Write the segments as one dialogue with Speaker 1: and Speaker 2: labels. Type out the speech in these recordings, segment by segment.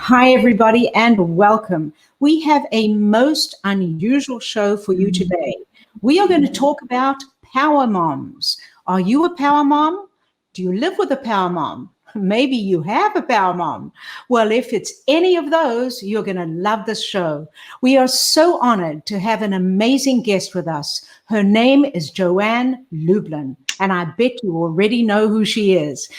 Speaker 1: Hi, everybody, and welcome. We have a most unusual show for you today. We are going to talk about power moms. Are you a power mom? Do you live with a power mom? Maybe you have a power mom. Well, if it's any of those, you're going to love this show. We are so honored to have an amazing guest with us. Her name is Joanne Lublin, and I bet you already know who she is.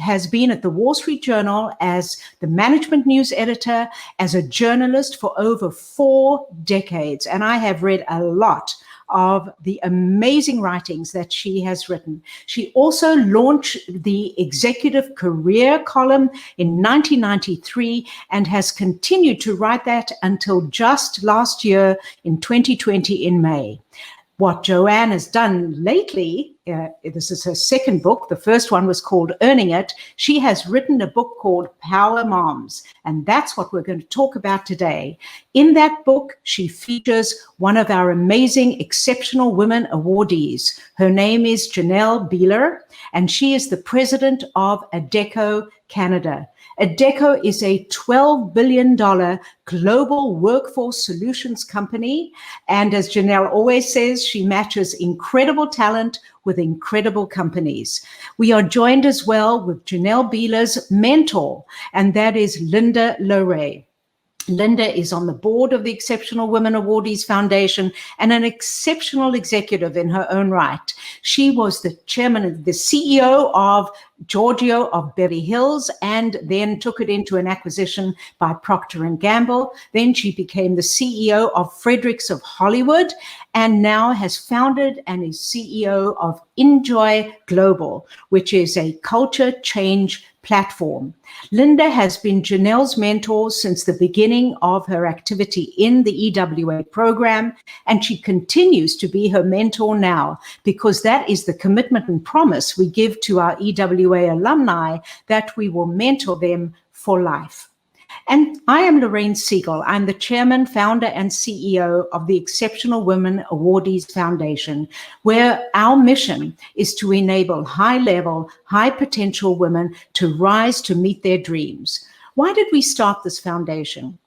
Speaker 1: Has been at the Wall Street Journal as the management news editor, as a journalist for over 4 decades, and I have read a lot of the amazing writings that she has written. She also launched the executive career column in 1993 and has continued to write that until just last year in 2020 in May. What Joanne has done lately, this is her second book. The first one was called Earning It. She has written a book called Power Moms, and that's what we're going to talk about today. In that book, she features one of our amazing Exceptional Women awardees. Her name is Janelle Beeler, and she is the president of Adecco Canada. Adecco is a $12 billion global workforce solutions company. And as Janelle always says, she matches incredible talent with incredible companies. We are joined as well with Janelle Beeler's mentor, and that is Linda Larae. Linda is on the board of the Exceptional Women Awardees Foundation and an exceptional executive in her own right. She was the chairman of the CEO of Giorgio of Beverly Hills, and then took it into an acquisition by Procter & Gamble. Then she became the CEO of Fredericks of Hollywood, and now has founded and is CEO of Enjoy Global, which is a culture change platform. Linda has been Janelle's mentor since the beginning of her activity in the EWA program, and she continues to be her mentor now, because that is the commitment and promise we give to our EWA alumni, that we will mentor them for life. And I am Lorraine Siegel. I'm the chairman, founder, and CEO of the Exceptional Women Awardees Foundation, where our mission is to enable high-level, high-potential women to rise to meet their dreams. Why did we start this foundation?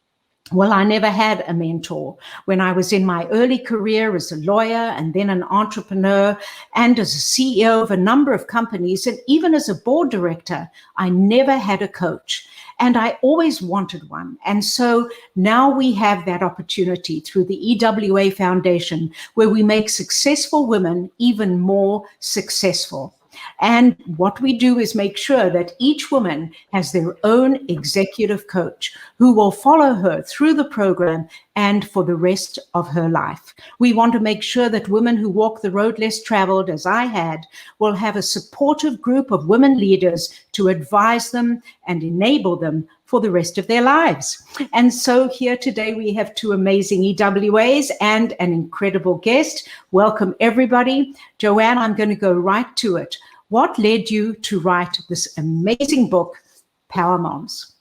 Speaker 1: Well, I never had a mentor. When I was in my early career as a lawyer and then an entrepreneur and as a CEO of a number of companies, and even as a board director, I never had a coach. And I always wanted one. And so now we have that opportunity through the EWA Foundation, where we make successful women even more successful. And what we do is make sure that each woman has their own executive coach who will follow her through the program and for the rest of her life. We want to make sure that women who walk the road less traveled, as I had, will have a supportive group of women leaders to advise them and enable them for the rest of their lives. And so here today we have 2 amazing EWAs and an incredible guest. Welcome, everybody. Joanne, I'm going to go right to it. What led you to write this amazing book, Power Moms?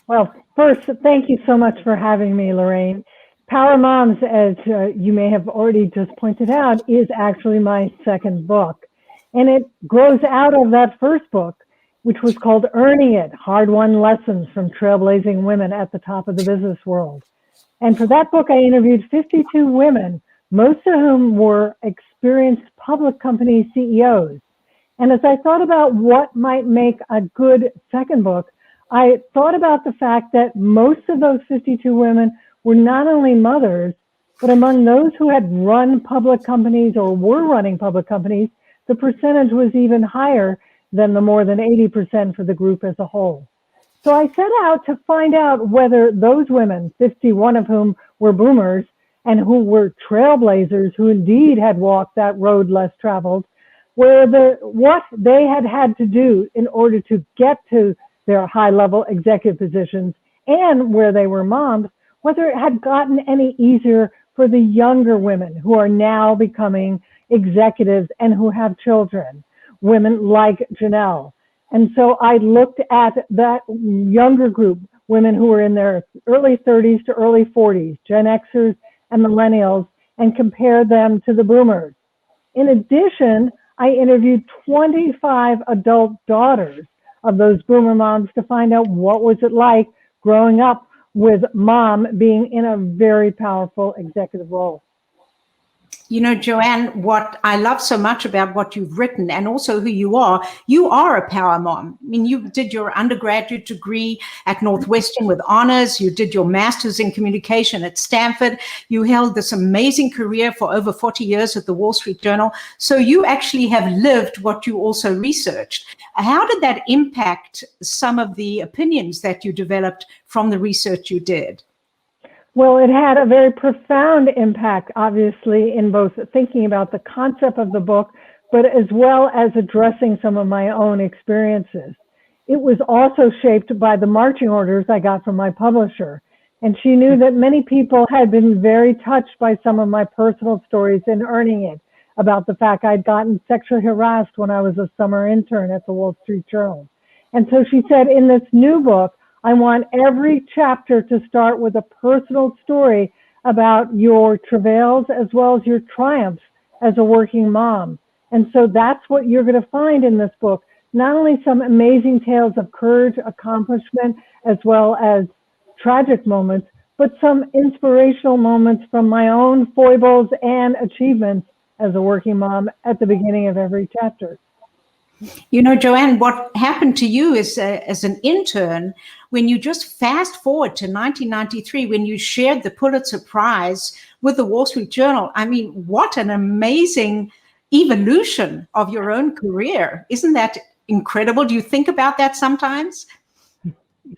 Speaker 2: Well, first, thank you so much for having me, Lorraine. Power Moms, as you may have already just pointed out, is actually my second book. And it grows out of that first book, which was called Earning It, Hard-Won Lessons from Trailblazing Women at the Top of the Business World. And for that book, I interviewed 52 women, most of whom were experienced public company CEOs. And as I thought about what might make a good second book, I thought about the fact that most of those 52 women were not only mothers, but among those who had run public companies or were running public companies, the percentage was even higher than the more than 80% for the group as a whole. So I set out to find out whether those women, 51 of whom were boomers and who were trailblazers who indeed had walked that road less traveled, what they had to do in order to get to their high-level executive positions and where they were moms, whether it had gotten any easier for the younger women who are now becoming executives and who have children, women like Janelle. And so I looked at that younger group, women who were in their early 30s to early 40s, Gen Xers and millennials, and compared them to the boomers. In addition, I interviewed 25 adult daughters of those boomer moms to find out what was it like growing up with mom being in a very powerful executive role.
Speaker 1: You know, Joanne, what I love so much about what you've written and also who you are a power mom. I mean, you did your undergraduate degree at Northwestern with honors. You did your master's in communication at Stanford. You held this amazing career for over 40 years at the Wall Street Journal. So you actually have lived what you also researched. How did that impact some of the opinions that you developed from the research you did?
Speaker 2: Well, it had a very profound impact, obviously, in both thinking about the concept of the book, but as well as addressing some of my own experiences. It was also shaped by the marching orders I got from my publisher. And she knew that many people had been very touched by some of my personal stories in Earning It, about the fact I'd gotten sexually harassed when I was a summer intern at the Wall Street Journal. And so she said, in this new book, I want every chapter to start with a personal story about your travails as well as your triumphs as a working mom. And so that's what you're going to find in this book. Not only some amazing tales of courage, accomplishment, as well as tragic moments, but some inspirational moments from my own foibles and achievements as a working mom at the beginning of every chapter.
Speaker 1: You know, Joanne, what happened to you is as an intern, when you just fast forward to 1993, when you shared the Pulitzer Prize with the Wall Street Journal. I mean, what an amazing evolution of your own career. Isn't that incredible? Do you think about that sometimes?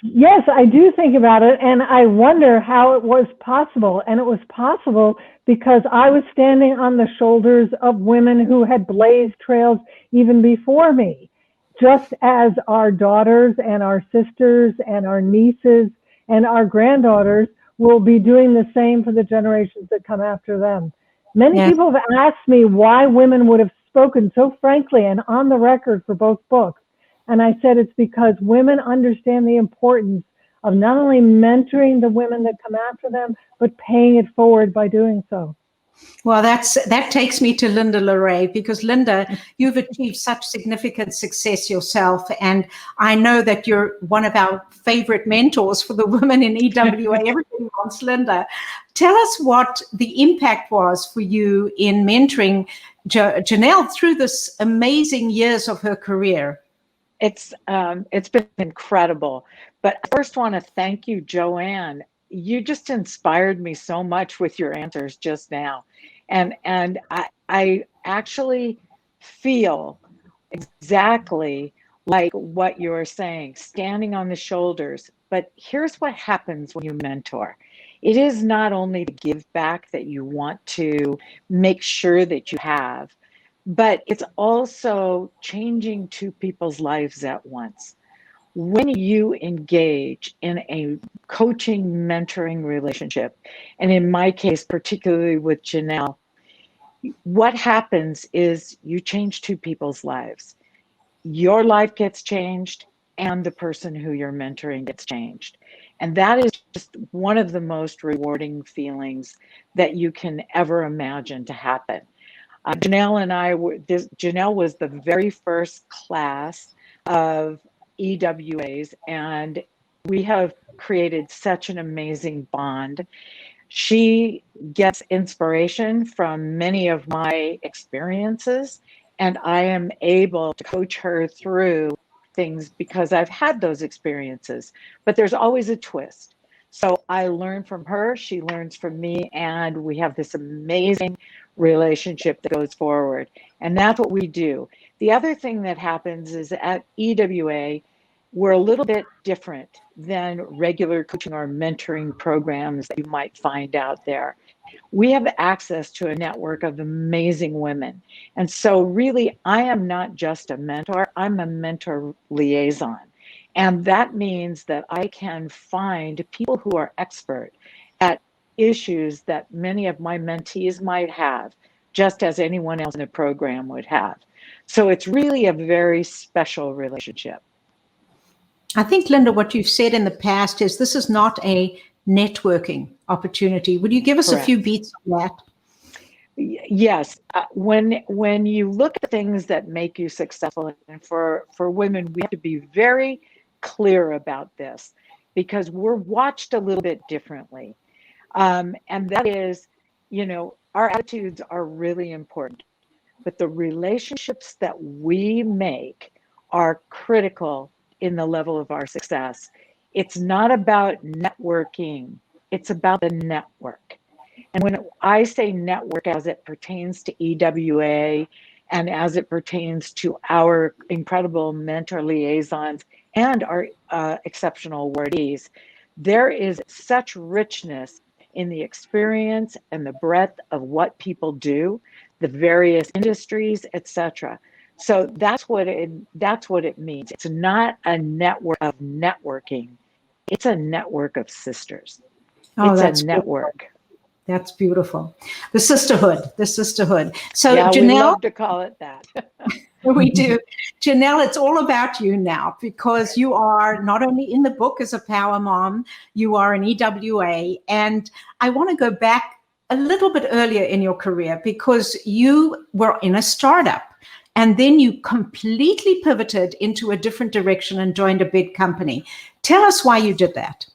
Speaker 2: Yes, I do think about it, and I wonder how it was possible. And it was possible because I was standing on the shoulders of women who had blazed trails even before me, just as our daughters and our sisters and our nieces and our granddaughters will be doing the same for the generations that come after them. Many people have asked me why women would have spoken so frankly and on the record for both books. And I said it's because women understand the importance of not only mentoring the women that come after them, but paying it forward by doing so.
Speaker 1: Well, that takes me to Linda Larae, because Linda, you've achieved such significant success yourself. And I know that you're one of our favorite mentors for the women in EWA. Everybody wants Linda. Tell us what the impact was for you in mentoring Janelle through this amazing years of her career.
Speaker 3: It's been incredible. But I first want to thank you, Joanne. You just inspired me so much with your answers just now. And I actually feel exactly like what you're saying, standing on the shoulders. But here's what happens when you mentor. It is not only the give back that you want to make sure that you have, but it's also changing two people's lives at once. When you engage in a coaching, mentoring relationship, and in my case, particularly with Janelle, what happens is you change two people's lives. Your life gets changed, and the person who you're mentoring gets changed. And that is just one of the most rewarding feelings that you can ever imagine to happen. Janelle was the very first class of EWAs, and we have created such an amazing bond. She gets inspiration from many of my experiences, and I am able to coach her through things because I've had those experiences, but there's always a twist. So I learn from her, she learns from me, and we have this amazing relationship that goes forward. And that's what we do. The other thing that happens is at EWA, we're a little bit different than regular coaching or mentoring programs that you might find out there. We have access to a network of amazing women. And so really, I am not just a mentor, I'm a mentor liaison. And that means that I can find people who are expert at issues that many of my mentees might have, just as anyone else in a program would have. So it's really a very special relationship.
Speaker 1: I think, Linda, what you've said in the past is this is not a networking opportunity. Would you give us
Speaker 3: Correct.
Speaker 1: a few beats on that?
Speaker 3: Yes. When you look at things that make you successful, and for women, we have to be very clear about this. because we're watched a little bit differently. And that is, our attitudes are really important, but the relationships that we make are critical in the level of our success. It's not about networking, it's about the network. And when I say network as it pertains to EWA and as it pertains to our incredible mentor liaisons and our exceptional awardees, there is such richness in the experience and the breadth of what people do, the various industries, etc. So that's what it means. It's not a network of networking. It's a network of sisters.
Speaker 1: Oh,
Speaker 3: it's
Speaker 1: that's
Speaker 3: a network.
Speaker 1: Beautiful. That's beautiful. The sisterhood. So
Speaker 3: yeah,
Speaker 1: Janelle,
Speaker 3: we love to call it that.
Speaker 1: we do. Janelle, it's all about you now, because you are not only in the book as a power mom, you are an EWA. And I want to go back a little bit earlier in your career, because you were in a startup and then you completely pivoted into a different direction and joined a big company. Tell us why you did that.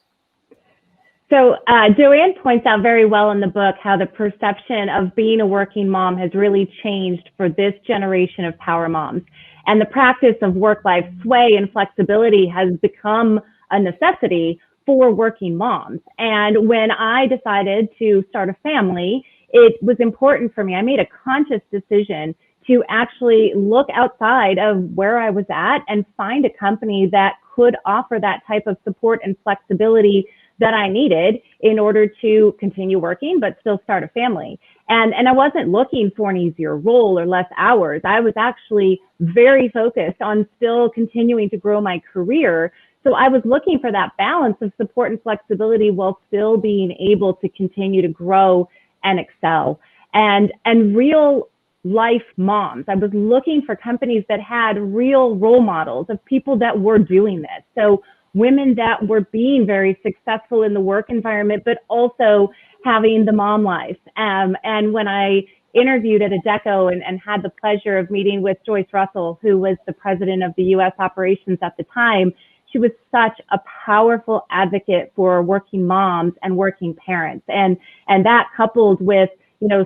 Speaker 4: So Joanne points out very well in the book how the perception of being a working mom has really changed for this generation of power moms. And the practice of work-life sway and flexibility has become a necessity for working moms. And when I decided to start a family, it was important for me. I made a conscious decision to actually look outside of where I was at and find a company that could offer that type of support and flexibility that I needed in order to continue working, but still start a family. And I wasn't looking for an easier role or less hours. I was actually very focused on still continuing to grow my career. So I was looking for that balance of support and flexibility while still being able to continue to grow and excel. And real life moms. I was looking for companies that had real role models of people that were doing this. So women that were being very successful in the work environment, but also having the mom life. And when I interviewed at Adecco and had the pleasure of meeting with Joyce Russell, who was the president of the U.S. operations at the time, she was such a powerful advocate for working moms and working parents. And that coupled with,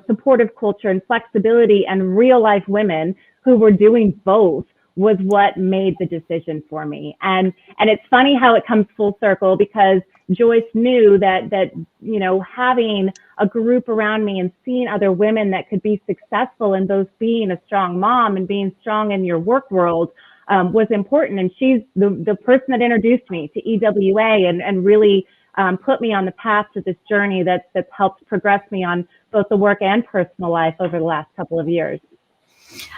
Speaker 4: supportive culture and flexibility and real life women who were doing both was what made the decision for me. And it's funny how it comes full circle, because Joyce knew that having a group around me and seeing other women that could be successful in both being a strong mom and being strong in your work world was important. And she's the person that introduced me to EWA and really put me on the path to this journey that's helped progress me on both the work and personal life over the last couple of years.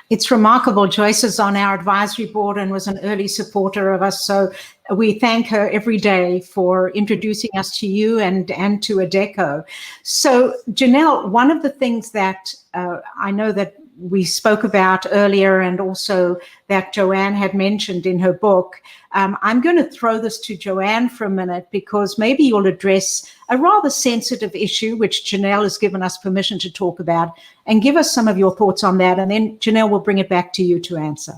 Speaker 1: It's remarkable. Joyce is on our advisory board and was an early supporter of us. So we thank her every day for introducing us to you and to Adecco. So Janelle, one of the things that I know that we spoke about earlier, and also that Joanne had mentioned in her book, I'm going to throw this to Joanne for a minute, because maybe you'll address a rather sensitive issue, which Janelle has given us permission to talk about, and give us some of your thoughts on that. And then Janelle will bring it back to you to answer.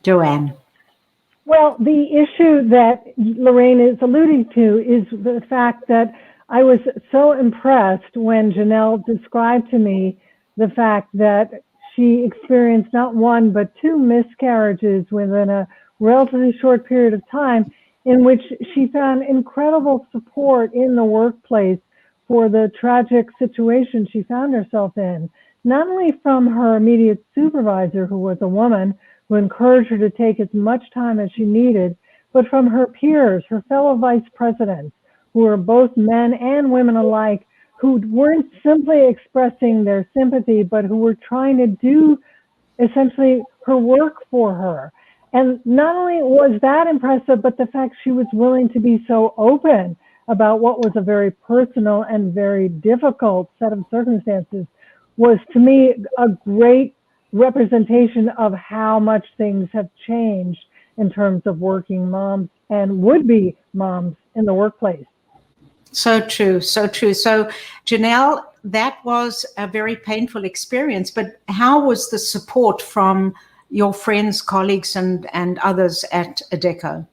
Speaker 1: Joanne.
Speaker 2: Well, the issue that Lorraine is alluding to is the fact that I was so impressed when Janelle described to me the fact that she experienced not one, but two miscarriages within a relatively short period of time, in which she found incredible support in the workplace for the tragic situation she found herself in, not only from her immediate supervisor, who was a woman who encouraged her to take as much time as she needed, but from her peers, her fellow vice presidents, who were both men and women alike, who weren't simply expressing their sympathy, but who were trying to do essentially her work for her. And not only was that impressive, but the fact she was willing to be so open about what was a very personal and very difficult set of circumstances was, to me, a great representation of how much things have changed in terms of working moms and would-be moms in the workplace.
Speaker 1: So true, so true. So Janelle, that was a very painful experience, but how was the support from your friends, colleagues, and others at Adecco?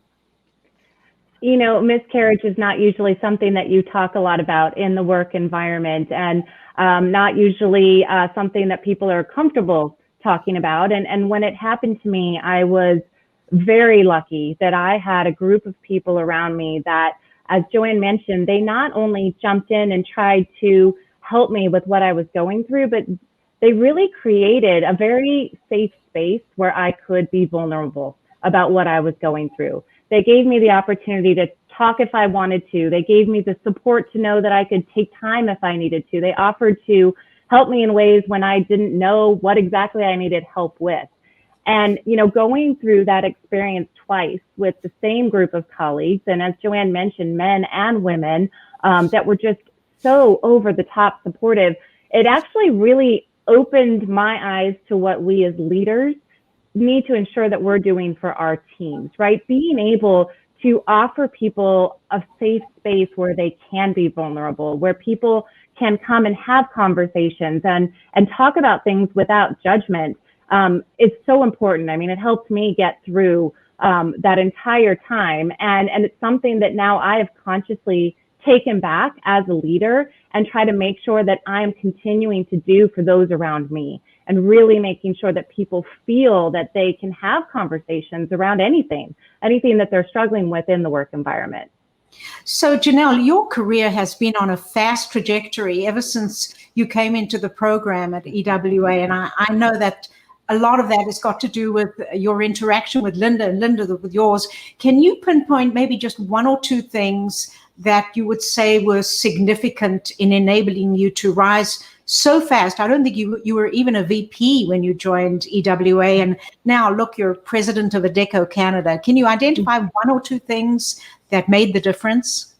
Speaker 4: you know, miscarriage is not usually something that you talk a lot about in the work environment, and not usually something that people are comfortable talking about. And when it happened to me, I was very lucky that I had a group of people around me that, as Joanne mentioned, they not only jumped in and tried to help me with what I was going through, but they really created a very safe space where I could be vulnerable about what I was going through. They gave me the opportunity to talk if I wanted to. They gave me the support to know that I could take time if I needed to. They offered to help me in ways when I didn't know what exactly I needed help with. And, you know, going through that experience twice with the same group of colleagues, and as Joanne mentioned, men and women that were just so over the top supportive, it actually really opened my eyes to what we as leaders need to ensure that we're doing for our teams, right? Being able to offer people a safe space where they can be vulnerable, where people can come and have conversations and talk about things without judgment, is so important. I mean, it helped me get through that entire time. And it's something that now I have consciously taken back as a leader and try to make sure that I'm continuing to do for those around me, and really making sure that people feel that they can have conversations around anything that they're struggling with in the work environment.
Speaker 1: So Janelle, your career has been on a fast trajectory ever since you came into the program at EWA. And I know that a lot of that has got to do with your interaction with Linda, and Linda with yours. Can you pinpoint maybe just one or two things that you would say were significant in enabling you to rise so fast? I don't think you were even a VP when you joined EWA, and now look, you're president of Adecco Canada. Can you identify one or two things that made the difference?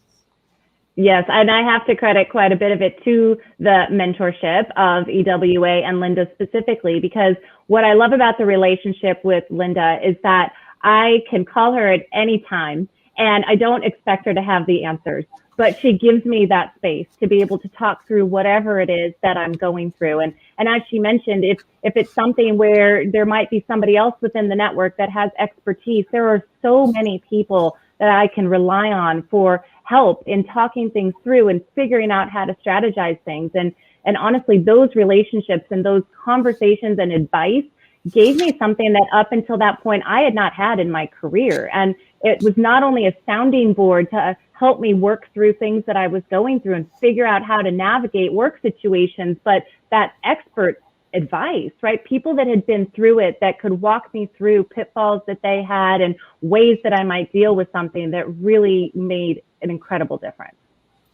Speaker 4: Yes, and I have to credit quite a bit of it to the mentorship of EWA and Linda specifically, because what I love about the relationship with Linda is that I can call her at any time, and I don't expect her to have the answers, but she gives me that space to be able to talk through whatever it is that I'm going through. And as she mentioned, if it's something where there might be somebody else within the network that has expertise, there are so many people that I can rely on for help in talking things through and figuring out how to strategize things. And honestly, those relationships and those conversations and advice gave me something that up until that point I had not had in my career. And it was not only a sounding board to help me work through things that I was going through and figure out how to navigate work situations, but that expert advice, right? People that had been through it that could walk me through pitfalls that they had and ways that I might deal with something that really made an incredible difference.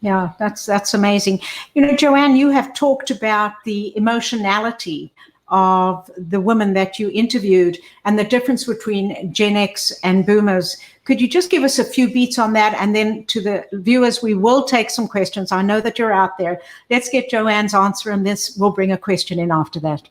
Speaker 1: Yeah, that's amazing. You know, Joanne, you have talked about the emotionality of the women that you interviewed and the difference between Gen X and boomers. Could you just give us a few beats on that? And then to the viewers, we will take some questions. I know that you're out there. Let's get Joanne's answer, and this will bring a question in after that.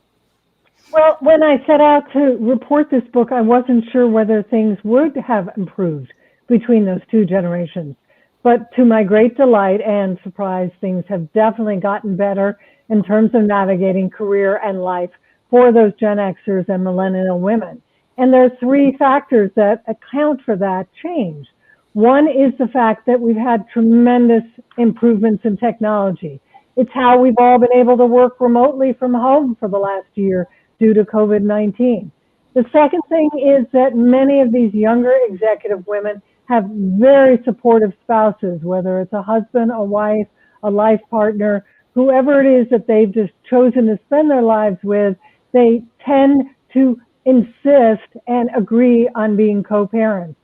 Speaker 2: Well, when I set out to report this book, I wasn't sure whether things would have improved between those two generations. But to my great delight and surprise, things have definitely gotten better in terms of navigating career and life for those Gen Xers and millennial women. And there are three factors that account for that change. One is the fact that we've had tremendous improvements in technology. It's how we've all been able to work remotely from home for the last year due to COVID-19. The second thing is that many of these younger executive women have very supportive spouses, whether it's a husband, a wife, a life partner, whoever it is that they've just chosen to spend their lives with. They tend to insist and agree on being co-parents.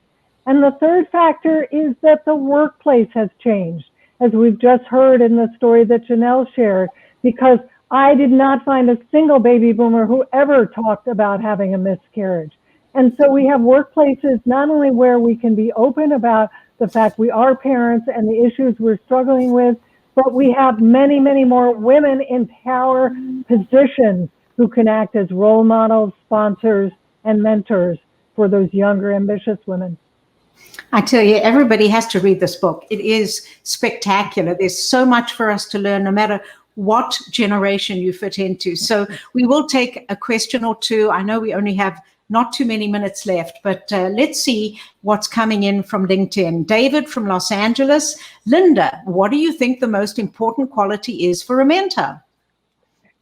Speaker 2: And the third factor is that the workplace has changed, as we've just heard in the story that Janelle shared, because I did not find a single baby boomer who ever talked about having a miscarriage. And so we have workplaces not only where we can be open about the fact we are parents and the issues we're struggling with, but we have many, many more women in power positions who can act as role models, sponsors, and mentors for those younger, ambitious women.
Speaker 1: I tell you, everybody has to read this book. It is spectacular. There's so much for us to learn, no matter what generation you fit into. So we will take a question or two. I know we only have not too many minutes left, but let's see what's coming in from LinkedIn. David from Los Angeles. Linda, what do you think the most important quality is for a mentor?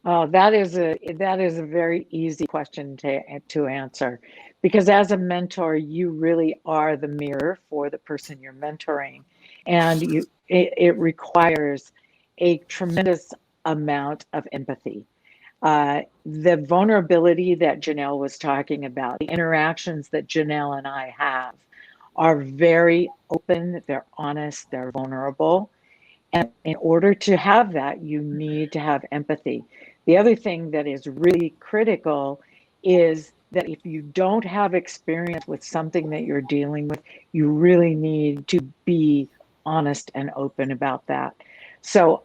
Speaker 3: Oh, that is a very easy question to answer, because as a mentor, you really are the mirror for the person you're mentoring, and it requires a tremendous amount of empathy. The vulnerability that Janelle was talking about, the interactions that Janelle and I have, are very open, they're honest, they're vulnerable. And in order to have that, you need to have empathy. The other thing that is really critical is that if you don't have experience with something that you're dealing with, you really need to be honest and open about that. So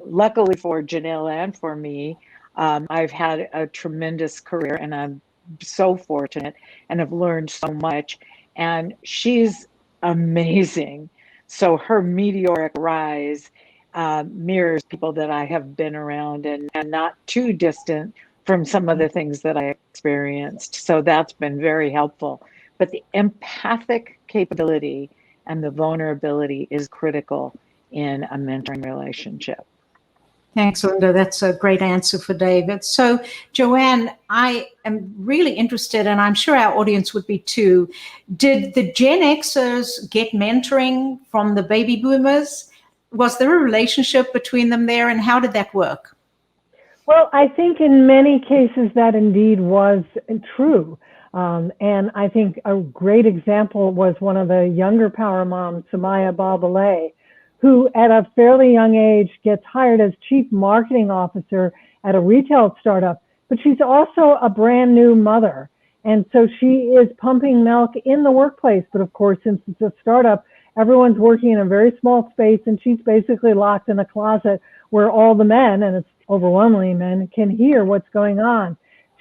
Speaker 3: luckily for Janelle and for me, I've had a tremendous career, and I'm so fortunate and have learned so much. And she's amazing. So her meteoric rise mirrors people that I have been around, and not too distant from some of the things that I experienced. So that's been very helpful. But the empathic capability and the vulnerability is critical in a mentoring relationship.
Speaker 1: Thanks, Linda. That's a great answer for David. So, Joanne, I am really interested, and I'm sure our audience would be too. Did the Gen Xers get mentoring from the baby boomers? Was there a relationship between them there, and how did that work?
Speaker 2: Well, I think in many cases that indeed was true. And I think a great example was one of the younger power moms, Samaya Balbalay, who at a fairly young age gets hired as chief marketing officer at a retail startup, but she's also a brand new mother. And so she is pumping milk in the workplace. But of course, since it's a startup, everyone's working in a very small space, and she's basically locked in a closet where all the men, and it's overwhelmingly men, can hear what's going on.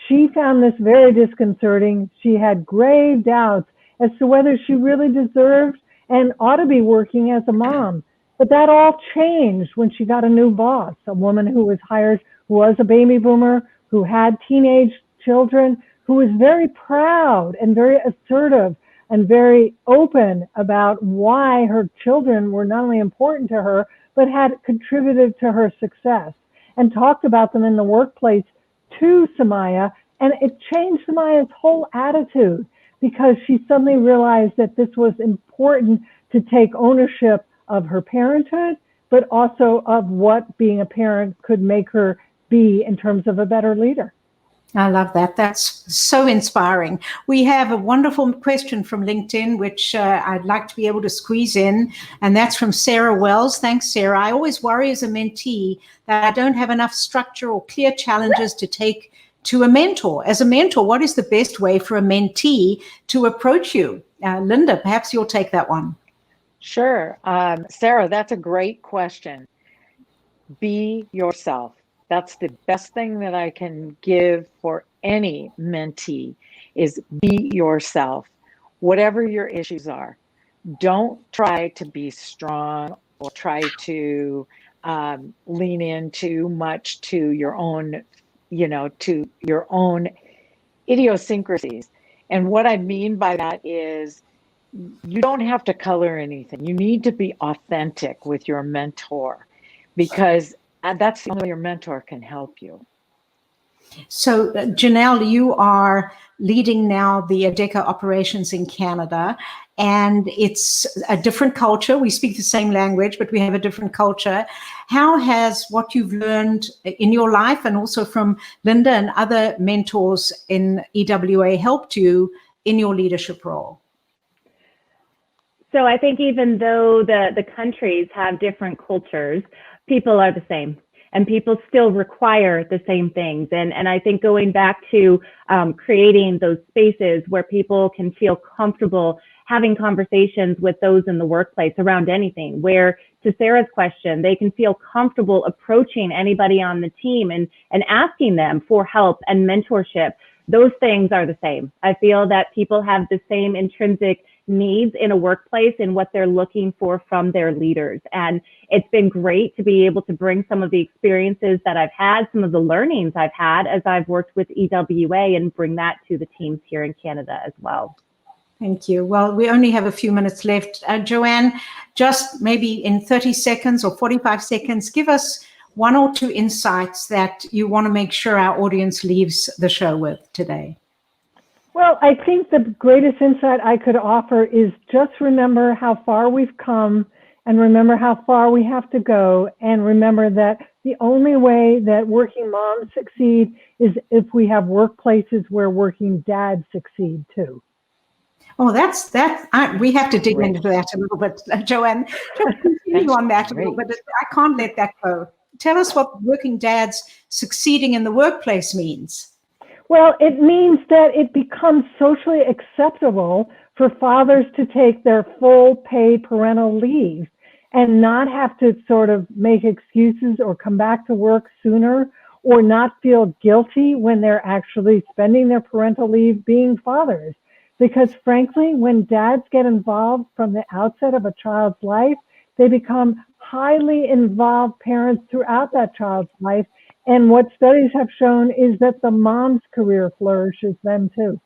Speaker 2: She found this very disconcerting. She had grave doubts as to whether she really deserved and ought to be working as a mom. But that all changed when she got a new boss, a woman who was hired, who was a baby boomer, who had teenage children, who was very proud and very assertive and very open about why her children were not only important to her, but had contributed to her success, and talked about them in the workplace to Samaya. And it changed Samaya's whole attitude, because she suddenly realized that this was important to take ownership of her parenthood, but also of what being a parent could make her be in terms of a better leader.
Speaker 1: I love that. That's so inspiring. We have a wonderful question from LinkedIn, which I'd like to be able to squeeze in, and that's from Sarah Wells. Thanks, Sarah. I always worry as a mentee that I don't have enough structure or clear challenges to take to a mentor. As a mentor, what is the best way for a mentee to approach you? Linda, perhaps you'll take that one.
Speaker 3: Sure. Sarah, that's a great question. Be yourself. That's the best thing that I can give for any mentee, is be yourself. Whatever your issues are, don't try to be strong or try to lean in too much to your own, to your own idiosyncrasies. And what I mean by that is, you don't have to color anything. You need to be authentic with your mentor, because that's the only way your mentor can help you.
Speaker 1: So, Janelle, you are leading now the ADECA operations in Canada, and it's a different culture. We speak the same language, but we have a different culture. How has what you've learned in your life, and also from Linda and other mentors in EWA, helped you in your leadership role?
Speaker 4: So I think even though the countries have different cultures, people are the same, and people still require the same things. And I think going back to creating those spaces where people can feel comfortable having conversations with those in the workplace around anything, where, to Sarah's question, they can feel comfortable approaching anybody on the team and asking them for help and mentorship, those things are the same. I feel that people have the same intrinsic needs in a workplace and what they're looking for from their leaders. And it's been great to be able to bring some of the experiences that I've had, some of the learnings I've had as I've worked with EWA, and bring that to the teams here in Canada as well.
Speaker 1: Thank you. Well, we only have a few minutes left. Joanne, just maybe in 30 seconds or 45 seconds, give us one or two insights that you want to make sure our audience leaves the show with today.
Speaker 2: Well, I think the greatest insight I could offer is just remember how far we've come, and remember how far we have to go, and remember that the only way that working moms succeed is if we have workplaces where working dads succeed too.
Speaker 1: Oh, we have to dig into that a little bit, Joanne. Just continue on that a little bit. I can't let that go. Tell us what working dads succeeding in the workplace means.
Speaker 2: Well, it means that it becomes socially acceptable for fathers to take their full paid parental leave and not have to sort of make excuses or come back to work sooner, or not feel guilty when they're actually spending their parental leave being fathers. Because frankly, when dads get involved from the outset of a child's life, they become highly involved parents throughout that child's life. And what studies have shown is that the mom's career flourishes then too.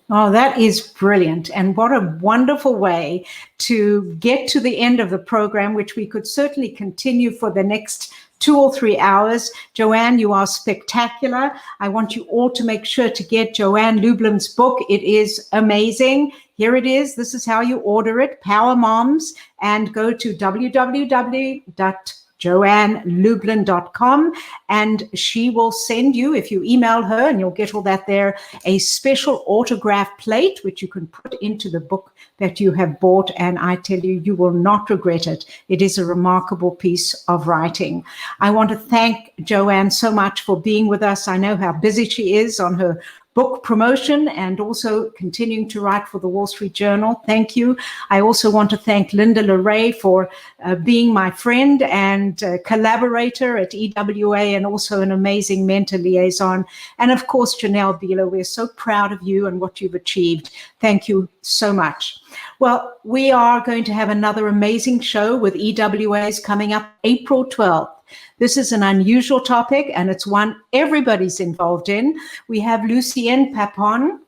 Speaker 1: Oh, that is brilliant. And what a wonderful way to get to the end of the program, which we could certainly continue for the next 2 or 3 hours. Joanne, you are spectacular. I want you all to make sure to get Joanne Lublin's book. It is amazing. Here it is. This is how you order it, Power Moms, and go to www.joannelublin.com, and she will send you, if you email her, and you'll get all that there, a special autograph plate, which you can put into the book that you have bought. And I tell you, you will not regret it. It is a remarkable piece of writing. I want to thank Joanne so much for being with us. I know how busy she is on her book promotion and also continuing to write for the Wall Street Journal. Thank you. I also want to thank Linda Larae for being my friend and collaborator at EWA, and also an amazing mentor liaison. And of course, Janelle Beeler, we're so proud of you and what you've achieved. Thank you so much. Well, we are going to have another amazing show with EWAs coming up April 12th. This is an unusual topic, and it's one everybody's involved in. We have Lucienne Papon.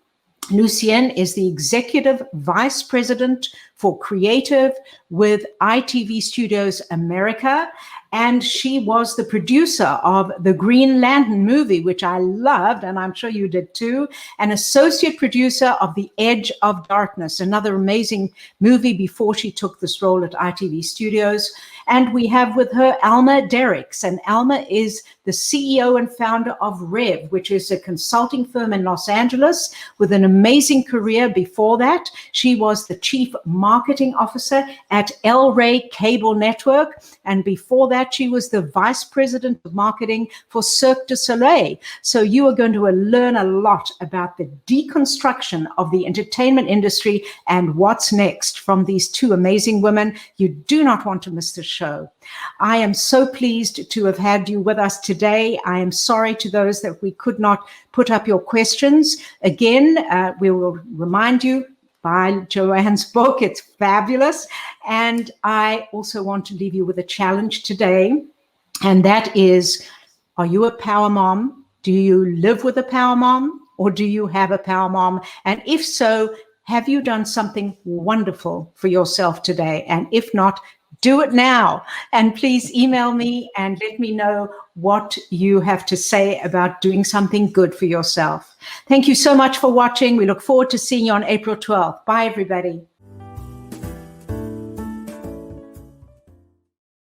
Speaker 1: Lucienne is the Executive Vice President for Creative with ITV Studios America, and she was the producer of the Green Lantern movie, which I loved, and I'm sure you did too, and associate producer of The Edge of Darkness, another amazing movie before she took this role at ITV Studios. And we have with her Alma Derricks, and Alma is the CEO and founder of Rev, which is a consulting firm in Los Angeles with an amazing career before that. She was the chief marketing officer at El Rey Cable Network, and before that she was the vice president of marketing for Cirque du Soleil. So you are going to learn a lot about the deconstruction of the entertainment industry and what's next from these two amazing women. You do not want to miss the show. I am so pleased to have had you with us today. I am sorry to those that we could not put up your questions. Again, we will remind you, buy Joanne's book. It's fabulous. And I also want to leave you with a challenge today. And that is, are you a power mom? Do you live with a power mom? Or do you have a power mom? And if so, have you done something wonderful for yourself today? And if not, do it now. And please email me and let me know what you have to say about doing something good for yourself. Thank you so much for watching. We look forward to seeing you on April 12th. Bye, everybody.